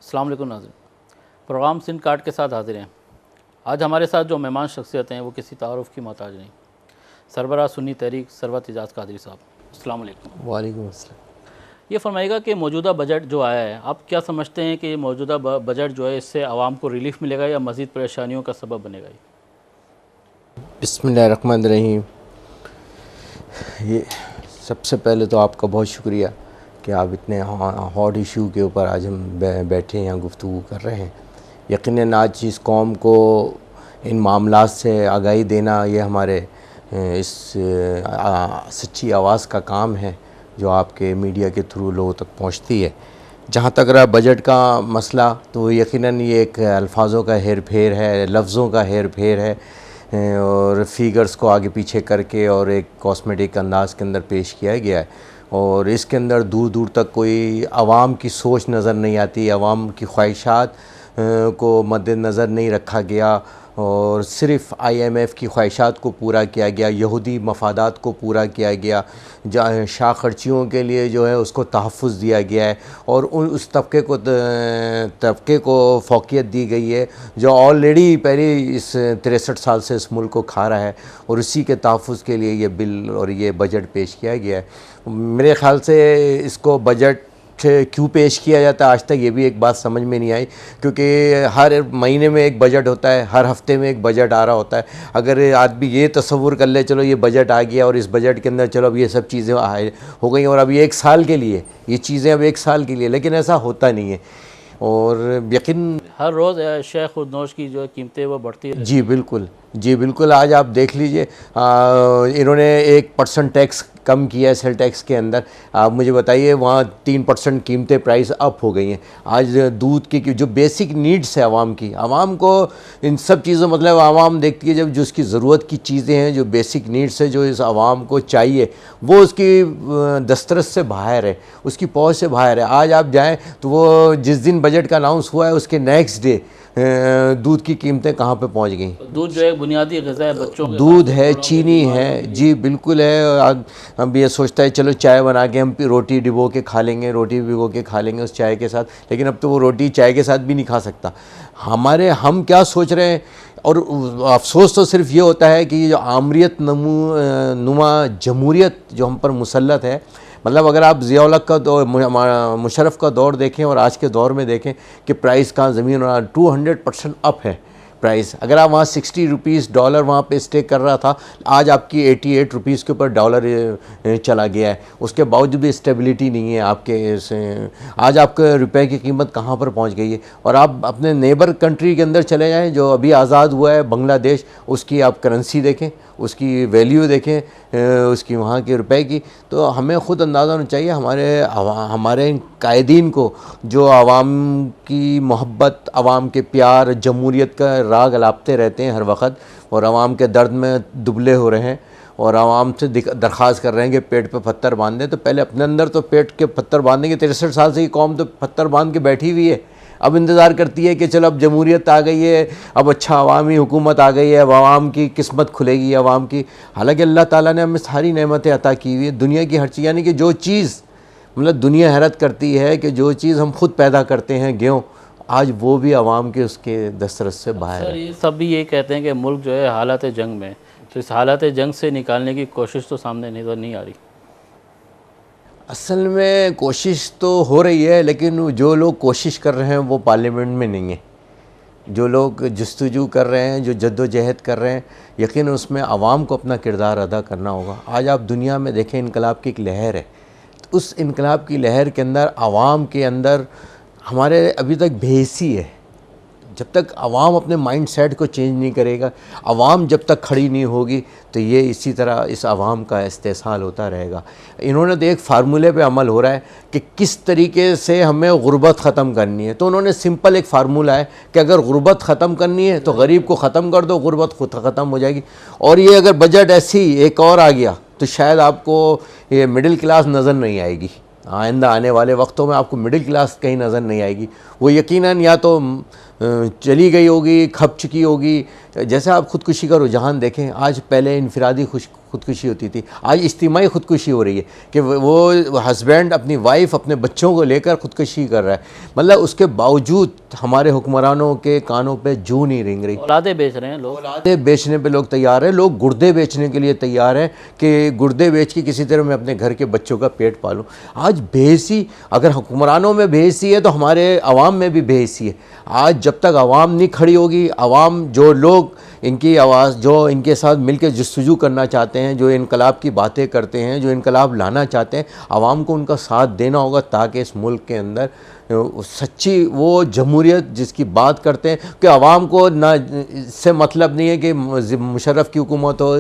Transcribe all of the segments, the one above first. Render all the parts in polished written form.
अस्सलाम वालेकुम नाज़रीन, प्रोग्राम सिंध कार्ड के साथ हाजिर हैं। आज हमारे साथ जो मेहमान शख्सियत हैं वो किसी तारुफ की मोहताज नहीं, सरबराह सुन्नी तहरीक सरवत एजाज़ कादरी साहब। अस्सलाम वालेकुम। वालेकुम अस्सलाम। ये फरमाइएगा कि मौजूदा बजट जो आया है, आप क्या समझते हैं कि मौजूदा बजट जो है इससे आवाम को रिलीफ मिलेगा या मज़ीद परेशानियों का सबब बनेगा? बिस्मिल्लाहिर्रहमानिर्रहीम। ये सबसे पहले तो आपका बहुत शुक्रिया कि आप इतने हॉट इशू के ऊपर आज हम बैठे यहाँ गुफ्तगू कर रहे हैं। यकीनन आज इस कौम को इन मामलात से आगाही देना ये हमारे इस सच्ची आवाज़ का काम है जो आपके मीडिया के थ्रू लोगों तक पहुँचती है। जहाँ तक रहा बजट का मसला, तो यकीनन ये एक अल्फाजों का हेर फेर है, लफ्ज़ों का हेर फेर है और फिगर्स को आगे पीछे करके और एक कॉस्मेटिक अंदाज के अंदर पेश किया गया है और इसके अंदर दूर दूर तक कोई आवाम की सोच नज़र नहीं आती, आवाम की ख्वाहिशात को मद्देनज़र नहीं रखा गया और सिर्फ़ IMF की ख्वाहिशात को पूरा किया गया, यहूदी मफादात को पूरा किया गया, शाह खर्चियों के लिए जो है उसको तहफ़्फ़ुज़ दिया गया है और उस तबके को फ़ौक़ियत दी गई है जो ऑलरेडी पहले इस 63 साल से इस मुल्क को खा रहा है और उसी के तहफ़्फ़ुज़ के लिए ये बिल और ये बजट पेश किया गया है। मेरे ख़्याल से इसको बजट क्यों पेश किया जाता है आज तक ये भी एक बात समझ में नहीं आई, क्योंकि हर महीने में एक बजट होता है, हर हफ्ते में एक बजट आ रहा होता है। अगर आदमी ये तसव्वुर कर ले चलो ये बजट आ गया और इस बजट के अंदर चलो अब ये सब चीज़ें हो गई और अब ये 1 साल के लिए ये चीज़ें अब 1 साल के लिए, लेकिन ऐसा होता नहीं है और यकीन हर रोज़ शेख खुदनोश की जो कीमतें वो बढ़ती है। जी बिल्कुल, जी बिल्कुल। आज आप देख लीजिए इन्होंने 1% टैक्स कम किया है सेल टैक्स के अंदर। आप मुझे बताइए वहाँ 3% कीमतें प्राइस अप हो गई हैं। आज दूध की जो बेसिक नीड्स है आवाम की, आवाम को इन सब चीज़ों मतलब आवाम देखती है जब जो उसकी ज़रूरत की चीज़ें हैं, जो बेसिक नीड्स है, जो इस आवाम को चाहिए वो उसकी दस्तरस से बाहर है, उसकी पहुँच से बाहर है। आज आप जाएँ तो वो जिस दिन बजट का अनाउंस हुआ है उसके नेक्स्ट डे दूध की कीमतें कहाँ पे पहुँच गई। दूध जो है बुनियादी ग़िज़ा है बच्चों के, दूध है, चीनी है, जी बिल्कुल है। अब ये सोचता है चलो चाय बना के हम रोटी भिगो के खा लेंगे, रोटी भिगो के खा लेंगे उस चाय के साथ, लेकिन अब तो वो रोटी चाय के साथ भी नहीं खा सकता। हम क्या सोच रहे हैं और अफसोस तो सिर्फ ये होता है कि जो आमरीत नुमा जमहूरियत जो हम पर मुसल्लत है, मतलब अगर आप ज़िया-उल-हक का दौर, मुशर्रफ का दौर देखें और आज के दौर में देखें कि प्राइस कहाँ ज़मीन और 200% अप है प्राइस। अगर आप वहाँ 60 रुपीज़ डॉलर वहाँ पे स्टे कर रहा था, आज आपकी 88 रुपीज़ के ऊपर डॉलर चला गया है। उसके बावजूद भी स्टेबिलिटी नहीं है आपके आज आपके रुपए की कीमत कहाँ पर पहुँच गई है। और आप अपने नेबर कंट्री के अंदर चले जाएँ जो अभी आज़ाद हुआ है बांग्लादेश, उसकी आप करेंसी देखें, उसकी वैल्यू देखें, उसकी वहाँ के रुपए की, तो हमें ख़ुद अंदाज़ा होना चाहिए हमारे कायदीन को जो आवाम की मोहब्बत, आवाम के प्यार, जमहूरियत का राग अलापते रहते हैं हर वक्त और आवाम के दर्द में दुबले हो रहे हैं और आवाम से दरख्वास्त कर रहे हैं कि पेट पे पत्थर बांध दें, तो पहले अपने अंदर तो पेट के पत्थर बांधेंगे। 63 साल से ये कौम तो पत्थर बांध के बैठी हुई है, अब इंतज़ार करती है कि चलो अब जमहूरियत आ गई है, अब अच्छा अवामी हुकूमत आ गई है, अब आवाम की किस्मत खुलेगी आवाम की। हालांकि अल्लाह ताला ने हमें सारी नेमतें अता की हुई है, दुनिया की हर चीज़, यानी कि जो चीज़ मतलब दुनिया हैरत करती है कि जो चीज़ हम खुद पैदा करते हैं, गेहूँ, आज वो भी आवाम के उसके दस्तरस से बाहर है। ये सब भी ये कहते हैं कि मुल्क जो है हालात जंग में, तो इस हालात जंग से निकालने की कोशिश तो सामने नहीं आ रही। असल में कोशिश तो हो रही है, लेकिन जो लोग कोशिश कर रहे हैं वो पार्लियामेंट में नहीं है। जो लोग जस्तजू कर रहे हैं, जो जद्दोजहद कर रहे हैं, यकीन उसमें आवाम को अपना किरदार अदा करना होगा। आज आप दुनिया में देखें इनकलाब की एक लहर है, तो उस इनकलाब की लहर के अंदर आवाम के अंदर हमारे अभी तक बेहिसी है। जब तक आवाम अपने माइंड सेट को चेंज नहीं करेगा, आवाम जब तक खड़ी नहीं होगी, तो ये इसी तरह इस आवाम का इस्तेसाल होता रहेगा। इन्होंने तो एक फार्मूले पे अमल हो रहा है कि किस तरीके से हमें गुर्बत ख़त्म करनी है, तो उन्होंने सिंपल एक फार्मूला है कि अगर गुर्बत ख़त्म करनी है तो गरीब को ख़त्म कर दो, गुर्बत खुद ख़त्म हो जाएगी। और ये अगर बजट ऐसी एक और आ गया तो शायद आपको ये मिडिल क्लास नज़र नहीं आएगी। आइंदा आने वाले वक्तों में आपको मिडिल क्लास कहीं नज़र नहीं आएगी, वो यकीनन या तो चली गई होगी, खप चुकी होगी। जैसे आप ख़ुदकुशी का रुझान देखें, आज पहले इनफरादी ख़ुदकुशी होती थी, आज इज्तिमाई ख़ुदकुशी हो रही है कि वो हस्बैंड अपनी वाइफ अपने बच्चों को लेकर ख़ुदकुशी कर रहा है। मतलब उसके बावजूद हमारे हुक्मरानों के कानों पे जू नहीं रेंग रही। औलादे बेच रहे हैं लोग, औलादे बेचने पे लोग तैयार हैं, लोग गुर्दे बेचने के लिए तैयार हैं कि गुर्दे बेच के किसी तरह मैं अपने घर के बच्चों का पेट पालूं। आज बेहिसी, अगर हुक्मरानों में बेहिसी है तो हमारे अवाम में भी बेहिसी है। आज जब तक अवाम नहीं खड़ी होगी, अवाम जो लोग इनकी आवाज़ जो इनके साथ मिलकर जस्तजू करना चाहते हैं, जो इनकलाब की बातें करते हैं, जो इनकलाब लाना चाहते हैं, आवाम को उनका साथ देना होगा ताकि इस मुल्क के अंदर सच्ची वो जमहूरियत जिसकी बात करते हैं कि आवाम को ना इससे मतलब नहीं है कि मुशर्रफ की हुकूमत हो,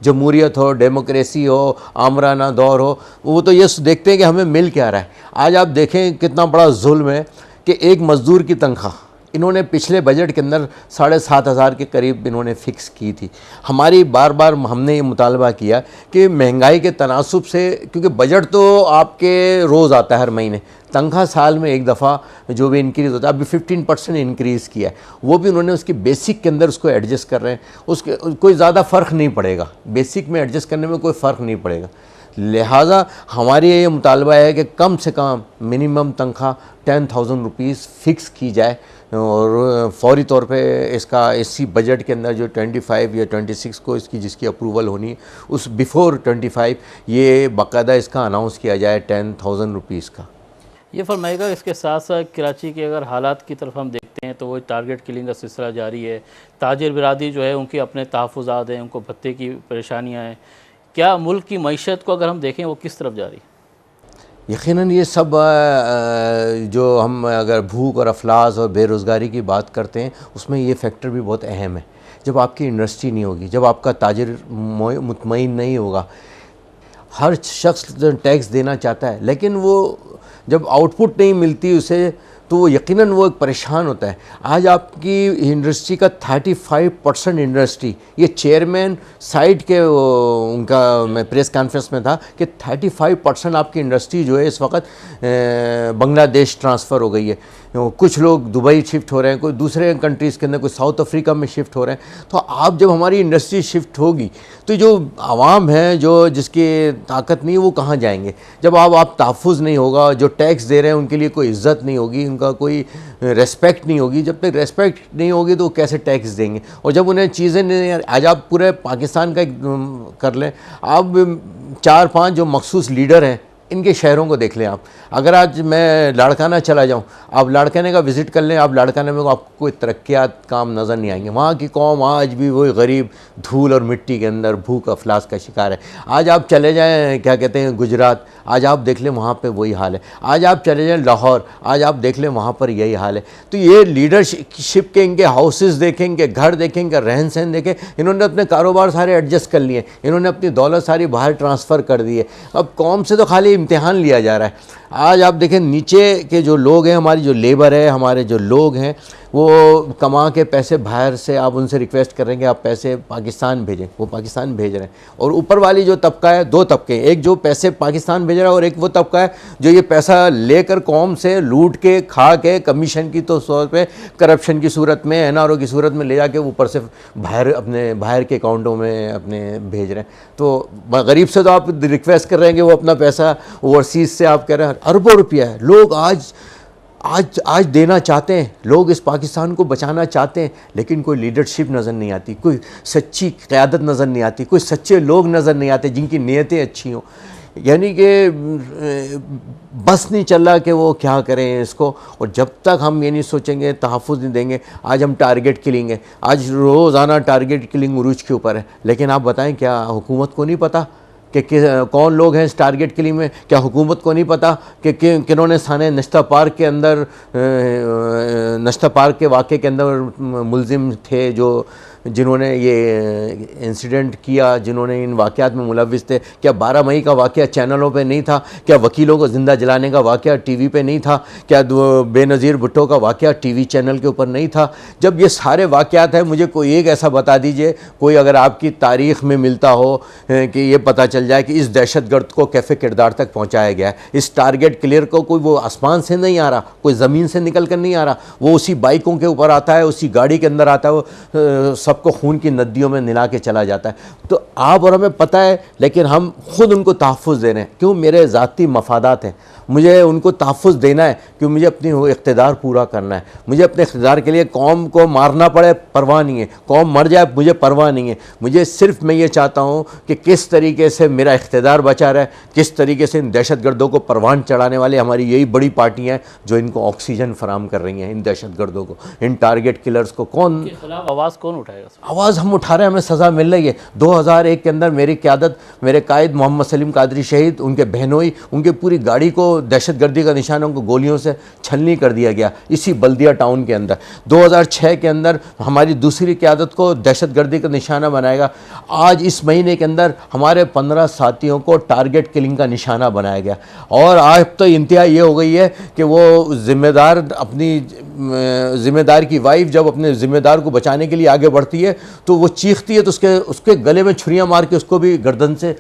जमहूरियत हो, डेमोक्रेसी हो, आमराना दौर हो, वो तो ये देखते हैं कि हमें मिल क्या रहा है। आज आप देखें कितना बड़ा जुल्म है कि एक मज़दूर की तनख्वाह इन्होंने पिछले बजट के अंदर 7,500 के करीब इन्होंने फ़िक्स की थी। हमारी बार बार हमने ये मुतालबा किया कि महंगाई के तनासुब से, क्योंकि बजट तो आपके रोज़ आता है हर महीने, तनख्वाह साल में एक दफ़ा जो भी इंक्रीज़ होता है, अभी 15% इंक्रीज़ किया है, वो भी उन्होंने उसकी बेसिक के अंदर उसको एडजस्ट कर रहे हैं। उसके कोई ज़्यादा फ़र्क नहीं पड़ेगा, बेसिक में एडजस्ट करने में कोई फ़र्क नहीं पड़ेगा। लिहाजा हमारी ये मुतालबा है कि कम से कम मिनिमम तनख्वाह 10,000 रुपीज़ फ़िक्स की जाए और फौरी तौर पे इसका इसी बजट के अंदर जो 25 या 26 को इसकी जिसकी अप्रूवल होनी है, उस बिफ़ोर 25 ये बाकायदा इसका अनाउंस किया जाए 10,000 रुपीज़ का। ये फरमाएगा इसके साथ साथ कराची के अगर हालात की तरफ हम देखते हैं तो वो टारगेट किलिंग का सिलसिला जारी है। ताजिर बिरादरी जो है उनके अपने तहफ़्फ़ुज़ात हैं, उनको भत्ते की परेशानियाँ हैं। क्या मुल्क की मईशत को अगर हम देखें वो किस तरफ जा रही है? यकीनन ये सब जो हम अगर भूख और अफलास और बेरोज़गारी की बात करते हैं उसमें ये फैक्टर भी बहुत अहम है। जब आपकी इंडस्ट्री नहीं होगी, जब आपका ताजिर मुतमईन नहीं होगा, हर शख्स टैक्स देना चाहता है लेकिन वो जब आउटपुट नहीं मिलती उसे तो वो यकीनन वो एक परेशान होता है। आज आपकी इंडस्ट्री का 35% इंडस्ट्री, ये चेयरमैन साइड के उनका मैं प्रेस कॉन्फ्रेंस में था कि 35% आपकी इंडस्ट्री जो है इस वक्त बांग्लादेश ट्रांसफ़र हो गई है। कुछ लोग दुबई शिफ्ट हो रहे हैं, कोई दूसरे कंट्रीज़ के अंदर, कोई साउथ अफ्रीका में शिफ्ट हो रहे हैं। तो आप जब हमारी इंडस्ट्री शिफ्ट होगी तो जो आवाम है जो जिसकी ताकत नहीं है वो कहाँ जाएंगे? जब आप तहफ़्फ़ुज़ नहीं होगा, जो टैक्स दे रहे हैं उनके लिए कोई इज़्ज़त नहीं होगी, उनका कोई रेस्पेक्ट नहीं होगी। जब तक रेस्पेक्ट नहीं होगी तो वो कैसे टैक्स देंगे? और जब उन्हें चीज़ें नहीं, आज आप पूरे पाकिस्तान का कर लें, आप 4-5 जो मखसूस लीडर हैं इनके शहरों को देख लें आप। अगर आज मैं लाड़काना चला जाऊं, आप लाड़काने का विज़िट कर लें, आप लाड़काने में आपको कोई तरक्यात काम नज़र नहीं आएंगे। वहाँ की कौम आज भी वही गरीब धूल और मिट्टी के अंदर भूख अफलास का शिकार है। आज आप चले जाएं क्या कहते हैं गुजरात, आज आप देख लें वहाँ पे वही हाल है। आज आप चले जाएं लाहौर, आज आप देख लें वहाँ पर यही हाल है। तो ये लीडरशिप के इनके हाउसेस देखें, इनके घर देखें, इनका रहन सहन देखें, इन्होंने अपने कारोबार सारे एडजस्ट कर लिए, इन्होंने अपनी दौलत सारी बाहर ट्रांसफ़र कर दी है। अब कौम से तो खाली इम्तिहान लिया जा रहा है। आज आप देखें नीचे के जो लोग हैं, हमारी जो लेबर है, हमारे जो लोग हैं, वो कमा के पैसे बाहर से आप उनसे रिक्वेस्ट कर रहे हैं कि आप पैसे पाकिस्तान भेजें, वो पाकिस्तान भेज रहे हैं। और ऊपर वाली जो तबका है, दो तबके, एक जो पैसे पाकिस्तान भेज रहा है और एक वो तबका है जो ये पैसा लेकर कौम से लूट के खा के कमीशन की तो तौर पे करप्शन की सूरत में, एनआरओ की सूरत में ले जाके ऊपर से बाहर के अकाउंटों में अपने भेज रहे हैं। तो गरीब से तो आप रिक्वेस्ट कर रहे हैं कि वो अपना पैसा ओवरसीज़ से आप कह रहे हैं अरबों रुपया है। लोग आज देना चाहते हैं, लोग इस पाकिस्तान को बचाना चाहते हैं, लेकिन कोई लीडरशिप नज़र नहीं आती, कोई सच्ची क़यादत नज़र नहीं आती, कोई सच्चे लोग नज़र नहीं आते जिनकी नीयतें अच्छी हों। यानी कि बस नहीं चल रहा कि वो क्या करें इसको। और जब तक हम ये नहीं सोचेंगे, तहफ़्फ़ुज़ नहीं देंगे, आज हम टारगेट किलिंग है, आज रोज़ाना टारगेट किलिंग उरूज के ऊपर है। लेकिन आप बताएं क्या हुकूमत को नहीं पता कि कौन लोग हैं इस टारगेट किलिंग में? क्या हुकूमत को नहीं पता कि किन्होंने थाने नश्ता पार्क के अंदर नश्ता पार्क के वाक़े के अंदर मुलजिम थे जिन्होंने ये इंसिडेंट किया, जिन्होंने इन वाक़यात में मुलव्विस थे? क्या 12 मई का वाक़या चैनलों पे नहीं था? क्या वकीलों को ज़िंदा जलाने का वाक़या टीवी पे नहीं था? क्या बेनज़ीर भुट्टो का वाक़या टीवी चैनल के ऊपर नहीं था? जब ये सारे वाक़यात हैं, मुझे कोई एक ऐसा बता दीजिए, कोई अगर आपकी तारीख़ में मिलता हो कि ये पता चल जाए कि इस दहशतगर्द को कैफ़े किरदार तक पहुँचाया गया है, इस टारगेट क्लियर को कोई वो आसमान से नहीं आ रहा, कोई ज़मीन से निकल कर नहीं आ रहा, वो उसी बाइकों के ऊपर आता है, उसी गाड़ी के अंदर आता है, वो सबको खून की नदियों में मिला के चला जाता है। तो आप और हमें पता है, लेकिन हम खुद उनको तहफ़्फ़ुज़ दे रहे हैं। क्यों? मेरे ज़ाती मफादात हैं, मुझे उनको तहफ़्फ़ुज़ देना है, कि मुझे अपनी इक़्तिदार पूरा करना है। मुझे अपने इक़्तिदार के लिए कौम को मारना पड़े परवाह नहीं है, कौम मर जाए मुझे परवाह नहीं है। मुझे सिर्फ़ मैं ये चाहता हूँ कि किस तरीके से मेरा इक़्तिदार बचा रहे, किस तरीके से इन दहशतगर्दों को परवान चढ़ाने वाले हमारी यही बड़ी पार्टियाँ हैं जो इनको ऑक्सीजन फराम कर रही हैं, इन दहशतगर्दों को, इन टारगेट किलर्स को। कौन आवाज़ कौन उठाएगा? आवाज़ हम उठा रहे हैं, हमें सज़ा मिल रही है। 2001 के अंदर मेरी क़यादत, मेरे कायद मोहम्मद सलीम कादरी शहीद, उनके बहनोई, उनकी पूरी गाड़ी को दहशतगर्दी का निशाना, उनको गोलियों से छलनी कर दिया गया इसी बल्दिया टाउन के अंदर। 2006 के अंदर हमारी दूसरी क़यादत को दहशतगर्दी का निशाना बनाएगा। आज इस महीने के अंदर हमारे 15 साथियों को टारगेट किलिंग का निशाना बनाया गया। और आज तो इंतहा ये हो गई है कि वो ज़िम्मेदार, अपनी ज़िम्मेदार की वाइफ जब अपने ज़िम्मेदार को बचाने के लिए आगे बढ़ती है तो वो चीखती है तो उसके गले में छुरियाँ मार के उसको भी गर्दन से,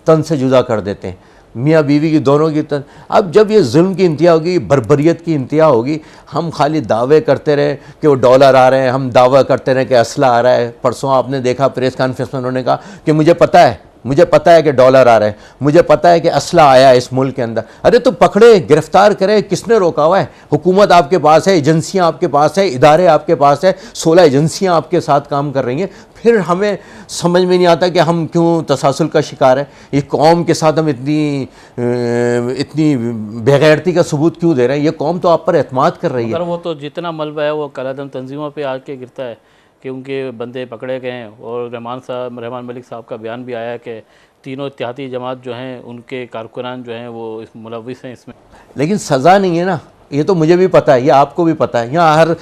तन से जुदा कर देते हैं, मियाँ बीवी की दोनों की तन। अब जब ये जुल्म की इंतहा होगी, बर्बरियत की इंतहा होगी, हम खाली दावे करते रहे कि वो डॉलर आ रहे हैं, हम दावा करते रहे कि असला आ रहा है। परसों आपने देखा प्रेस कॉन्फ्रेंस में उन्होंने कहा कि मुझे पता है कि डॉलर आ रहे हैं, मुझे पता है कि असला आया है इस मुल्क के अंदर। अरे तो पकड़े, गिरफ्तार करें, किसने रोका हुआ है? हुकूमत आपके पास है, एजेंसियां आपके पास है, इदारे आपके पास है, 16 एजेंसियां आपके साथ काम कर रही हैं। फिर हमें समझ में नहीं आता कि हम क्यों तसासुल का शिकार है। ये कौम के साथ हम इतनी बेगैरती का सबूत क्यों दे रहे हैं? ये कौम तो आप पर एतमाद कर रही है। वो तो जितना मलबा है वो कलादम तंजीमों पे आके गिरता है कि उनके बंदे पकड़े गए हैं। और रहमान मलिक साहब का बयान भी आया है कि तीनों इत्तेहादी जमात जो हैं उनके कारकुनान जो हैं वो इस मुलविस हैं इसमें। लेकिन सज़ा नहीं है ना, ये तो मुझे भी पता है, ये आपको भी पता है। यहाँ हर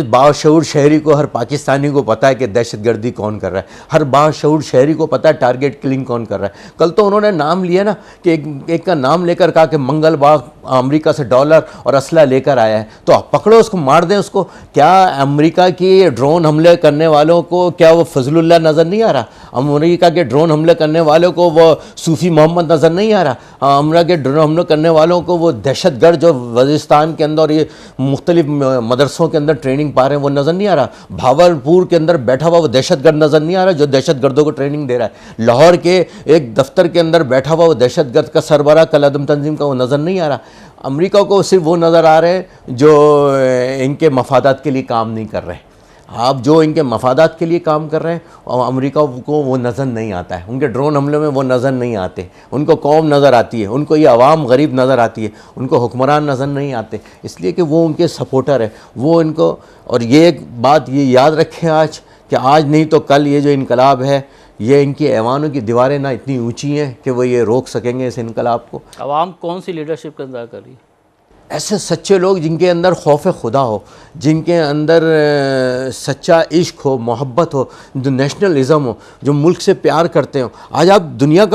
बाशऊर शहरी को, हर पाकिस्तानी को पता है कि दहशतगर्दी कौन कर रहा है। हर बाशऊर शहरी को पता है टारगेट किलिंग कौन कर रहा है। कल तो उन्होंने नाम लिया ना कि एक का नाम लेकर कहा कि मंगलबाग अमेरिका से डॉलर और असला लेकर आया है, तो आप पकड़ो उसको, मार दें उसको। क्या अमेरिका की ड्रोन हमले करने वालों को क्या वो फजलुल्लाह नज़र नहीं आ रहा? अमेरिका के ड्रोन हमले करने वालों को वो सूफ़ी मोहम्मद नज़र नहीं आ रहा? अमेरिका के ड्रोन हमले करने वालों को वो दहशतगर्द जो वज़ीरिस्तान के अंदर, ये मुख्तलिफ मदरसों के अंदर ट्रेनिंग पा रहे हैं, वो नज़र नहीं आ रहा? भावलपुर के अंदर बैठा हुआ वो दहशतगर्द नज़र नहीं आ रहा जो दहशतगर्दों को ट्रेनिंग दे रहा है? लाहौर के एक दफ्तर के अंदर बैठा हुआ वो दहशतगर्द का सरबराह कलादम तंजीम का वो नज़र नहीं आ रहा? अमेरिका को सिर्फ वो नज़र आ रहे हैं जो इनके मफादात के लिए काम नहीं कर रहे। आप जो इनके मफादात के लिए काम कर रहे हैं और अमेरिका को वो नज़र नहीं आता है, उनके ड्रोन हमले में वो नज़र नहीं आते। उनको कौम नज़र आती है, उनको ये आवाम गरीब नज़र आती है, उनको हुक्मरान नज़र नहीं आते, इसलिए कि वो उनके सपोर्टर है। वो इनको, और ये एक बात ये याद रखें आज कि आज नहीं तो कल ये जो इनकलाब है, ये इनकी ऐवानों की दीवारें ना इतनी ऊंची हैं कि वो ये रोक सकेंगे इस इनकलाब को। आवाम कौन सी लीडरशिप का इंतज़ार कर रही है? ऐसे सच्चे लोग जिनके अंदर खौफ खुदा हो, जिनके अंदर सच्चा इश्क हो, मोहब्बत हो, जो नेशनलिज़म हो, जो मुल्क से प्यार करते हो। आज आप दुनिया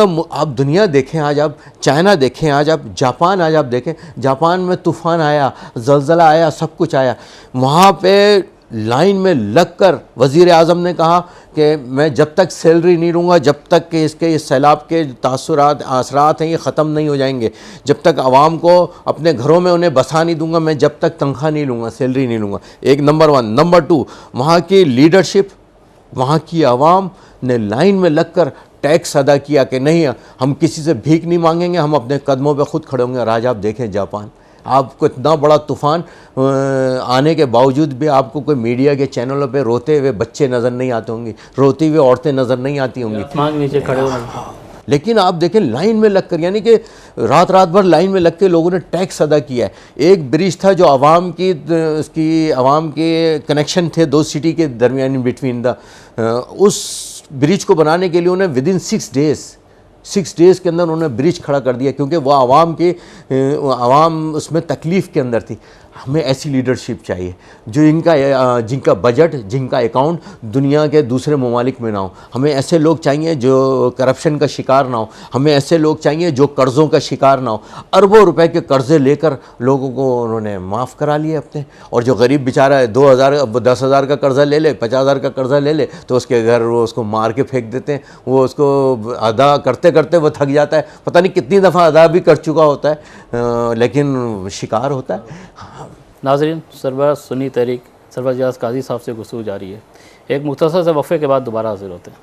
देखें, आज आप चाइना देखें, आज आप जापान आज आप देखें, जापान में तूफ़ान आया, ज़लज़ला आया, सब कुछ आया, वहाँ पे लाइन में लगकर वज़ीर आज़म ने कहा कि मैं जब तक सैलरी नहीं लूँगा, जब तक कि इसके सैलाब के तासुरात असरात हैं ये ख़त्म नहीं हो जाएंगे, जब तक आवाम को अपने घरों में उन्हें बसा नहीं दूँगा, मैं जब तक तनख्वाह नहीं लूँगा, सैलरी नहीं लूँगा। एक नंबर 1। नंबर 2, वहाँ की लीडरशिप, वहाँ की आवाम ने लाइन में लगकर टैक्स अदा किया कि नहीं, हम किसी से भीख नहीं मांगेंगे, हम अपने कदमों पर ख़ुद खड़े होंगे। और आज आप देखें जापान, आपको इतना बड़ा तूफ़ान आने के बावजूद भी आपको कोई मीडिया के चैनलों पे रोते हुए बच्चे नज़र नहीं आते होंगे, रोती हुई औरतें नज़र नहीं आती होंगी, आसमान के नीचे खड़े हुए। लेकिन आप देखें लाइन में लगकर, यानी कि रात भर लाइन में लग के लोगों ने टैक्स अदा किया है। एक ब्रिज था जो आवाम के कनेक्शन थे 2 सिटी के दरमियान बिटवीन उस ब्रिज को बनाने के लिए उन्हें विदिन 6 डेज़ के अंदर उन्होंने ब्रिज खड़ा कर दिया, क्योंकि वह आवाम उसमें तकलीफ़ के अंदर थी। हमें ऐसी लीडरशिप चाहिए जो जिनका बजट, जिनका अकाउंट दुनिया के दूसरे ममालिक में ना हो। हमें ऐसे लोग चाहिए जो करप्शन का शिकार ना हो, हमें ऐसे लोग चाहिए जो कर्ज़ों का शिकार ना हो। अरबों रुपए के कर्ज़े लेकर लोगों को उन्होंने माफ़ करा लिए अपने, और जो गरीब बेचारा 2000 10,000 का कर्ज़ा ले ले, 50,000 का कर्ज़ा ले ले, तो उसके घर वो उसको मार के फेंक देते हैं। वो उसको अदा करते करते वो थक जाता है, पता नहीं कितनी दफ़ा अदा भी कर चुका होता है, लेकिन शिकार होता है। नाज़रीन, सरबराह सुन्नी तहरीक सरफराज काजी साहब से गुफ्तगू जारी है। एक मुख्तसर से वक्फे के बाद दोबारा हाजिर होते हैं।